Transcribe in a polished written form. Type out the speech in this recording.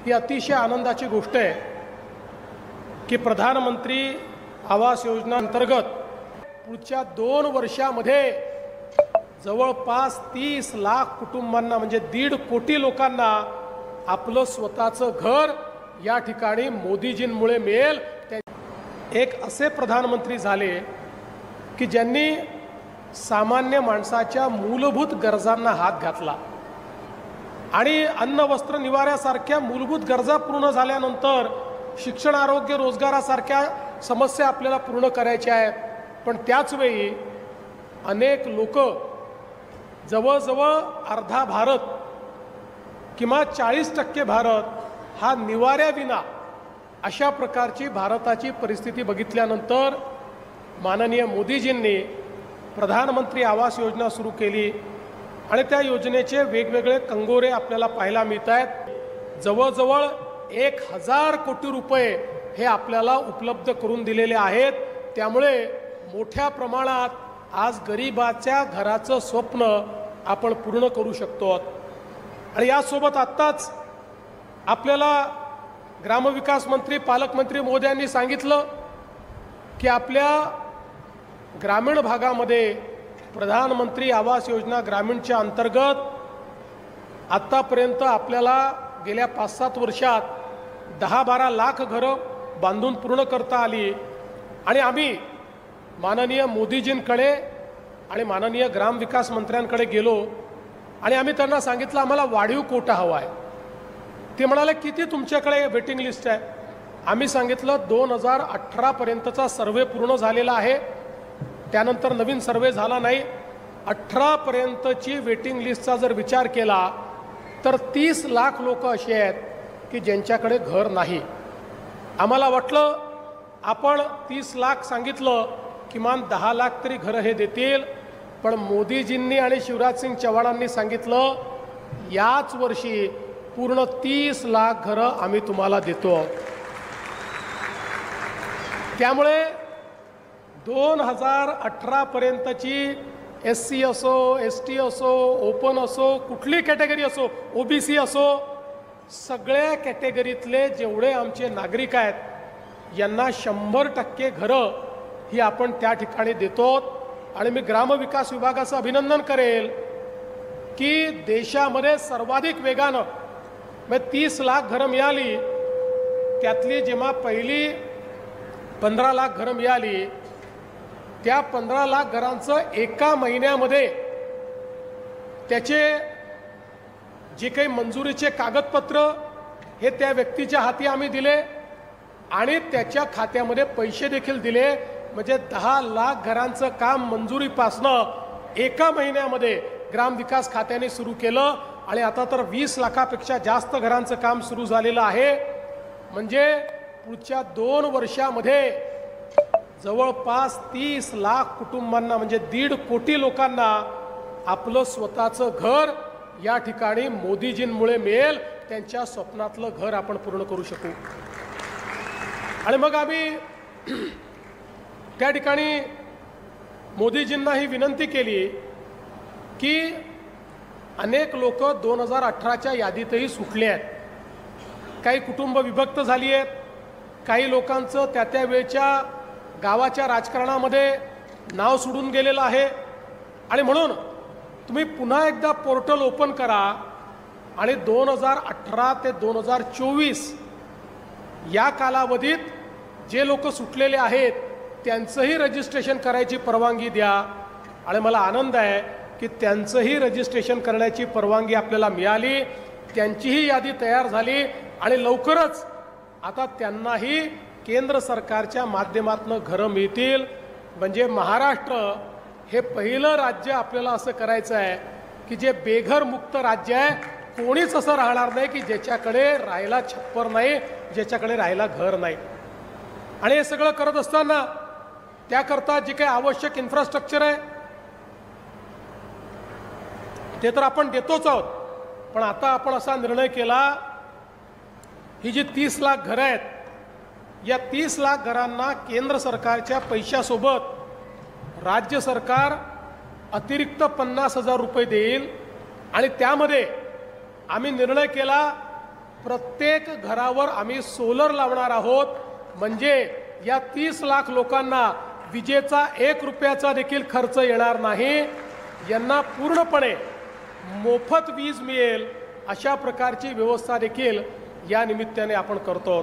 ही अतिशय आनंदाची गोष्ट आहे की प्रधानमंत्री आवास योजना अंतर्गत पुढच्या 2 वर्षामध्ये जवळपास 30 लाख कुटुंबांना म्हणजे 1.5 कोटी लोकांना आपलं स्वतःचं घर या ठिकाणी मोदीजींमुळे मिळेल। एक असे प्रधानमंत्री झाले की ज्यांनी सामान्य माणसाच्या मूलभूत गरजांना हात घातला आणि अन्न वस्त्र निवाऱ्यासारख्या मूलभूत गरजा पूर्ण झाल्यानंतर शिक्षण आरोग्य रोजगारासारख्या समस्या आपल्याला पूर्ण करायच्या आहेत। पण त्याच वेळी अनेक लोक जवळजवळ अर्धा भारत किंवा 40% भारत हा निवाऱ्याविना अशा प्रकारची भारताची परिस्थिती बघितल्यानंतर माननीय मोदीजींनी प्रधानमंत्री आवास योजना सुरू केली आणि त्या योजनेचे वेगवेगळे कंगोरे आपल्याला पाहायला मिळत आहेत। जवळजवळ 1000 कोटी रुपये हे आपल्याला उपलब्ध करून दिलेले आहेत। त्यामुळे मोठ्या प्रमाणात आज गरिबाच्या घराचं स्वप्न आपण पूर्ण करू शकतो। आणि यासोबत आत्ताच आपल्याला ग्रामविकास मंत्री पालकमंत्री महोदयांनी सांगितलं की आपल्या ग्रामीण भागामध्ये प्रधानमंत्री आवास योजना ग्रामीणच्या अंतर्गत आत्तापर्यंत आपल्याला गेल्या 5-7 वर्षात 10-12 लाख घरं बांधून पूर्ण करता आली। आणि आम्ही माननीय मोदीजींकडे आणि माननीय ग्रामविकास मंत्र्यांकडे गेलो आणि आम्ही त्यांना सांगितलं आम्हाला वाढीव कोटा हवा आहे। ते म्हणाले किती तुमच्याकडे वेटिंग लिस्ट आहे? आम्ही सांगितलं 2018 पर्यंतचा सर्वे पूर्ण झालेला आहे, त्यानंतर नवीन सर्वे झाला नाही। 18 पर्यंतची वेटिंग लिस्टचा जर विचार केला तर 30 लाख लोक असे आहेत की ज्यांच्याकडे घर नाही। आम्हाला वाटलं आपण 30 लाख सांगितलं, किमान 10 लाख तरी घरं हे देतील। पण मोदीजींनी आणि शिवराजसिंग चव्हाणांनी सांगितलं याच वर्षी पूर्ण 30 लाख घरं आम्ही तुम्हाला देतो। त्यामुळे 2018 पर्यंतची SC असो, ST असो, ओपन असो, कुठली कॅटेगरी असो, OBC असो, सगळ्या कॅटेगरीतले जेवढे आमचे नागरिक आहेत यांना 100% घरं ही आपण त्या ठिकाणी देतो। आणि मी ग्रामविकास विभागाचं अभिनंदन करेल की देशामध्ये सर्वाधिक वेगानं 30 लाख घरं मिळाली, त्यातली जेव्हा पहिली 15 लाख घरं मिळाली त्या 15 लाख घरांचं एका महिन्यामध्ये त्याचे जे काही मंजुरीचे कागदपत्र हे त्या व्यक्तीच्या हाती आम्ही दिले आणि त्याच्या खात्यामध्ये पैसे देखील दिले। म्हणजे 10 लाख घरांचं काम मंजुरीपासनं एका महिन्यामध्ये ग्रामविकास खात्याने सुरू केलं आणि आता तर 20 लाखापेक्षा जास्त घरांचं काम सुरू झालेलं आहे। म्हणजे पुढच्या 2 वर्षामध्ये जवळपास 30 लाख कुटुंबांना म्हणजे 1.5 कोटी लोकांना आपलं स्वतःचं घर या ठिकाणी मोदीजींमुळे मिळेल। त्यांच्या स्वप्नातलं घर आपण पूर्ण करू शकू। आणि मग आम्ही त्या ठिकाणी मोदीजींना ही विनंती केली की अनेक लोक 2018च्या यादीतही सुटले आहेत, काही कुटुंब विभक्त झाली आहेत, काही लोकांचं त्या वेळच्या गावाच्या राजकारणामध्ये नाव सोडून गेलेलं आहे। आणि म्हणून तुम्ही पुन्हा एकदा पोर्टल ओपन करा आणि 2018 ते 2024 या कालावधीत जे लोक सुटलेले आहेत त्यांचंही रजिस्ट्रेशन करायची परवानगी द्या। आणि मला आनंद आहे की त्यांचंही रजिस्ट्रेशन करण्याची परवानगी आपल्याला मिळाली, त्यांचीही यादी तयार झाली आणि लवकरच आता त्यांनाही केंद्र सरकारच्या माध्यमातून घरं मिळतील। म्हणजे महाराष्ट्र हे पहिलं राज्य आपल्याला असं करायचं आहे की जे बेघर मुक्त राज्य आहे, कोणीच असं राहणार नाही की ज्याच्याकडे राहायला छप्पर नाही, ज्याच्याकडे राहायला घर नाही। आणि हे सगळं करत असताना त्याकरता जे काही आवश्यक इन्फ्रास्ट्रक्चर आहे ते तर आपण देतोच आहोत, पण आता आपण असा निर्णय केला ही जी 30 लाख घरं आहेत या 30 लाख घरांना केंद्र सरकारच्या पैशासोबत राज्य सरकार अतिरिक्त 50,000 रुपये देईल। आणि त्यामध्ये आम्ही निर्णय केला प्रत्येक घरावर आम्ही सोलर लावणार आहोत, म्हणजे या 30 लाख लोकांना विजेचा 1 रुपयाचा देखील खर्च येणार नाही. यांना पूर्णपणे मोफत वीज मिळेल अशा प्रकारची व्यवस्था देखील या निमित्ताने आपण करतो.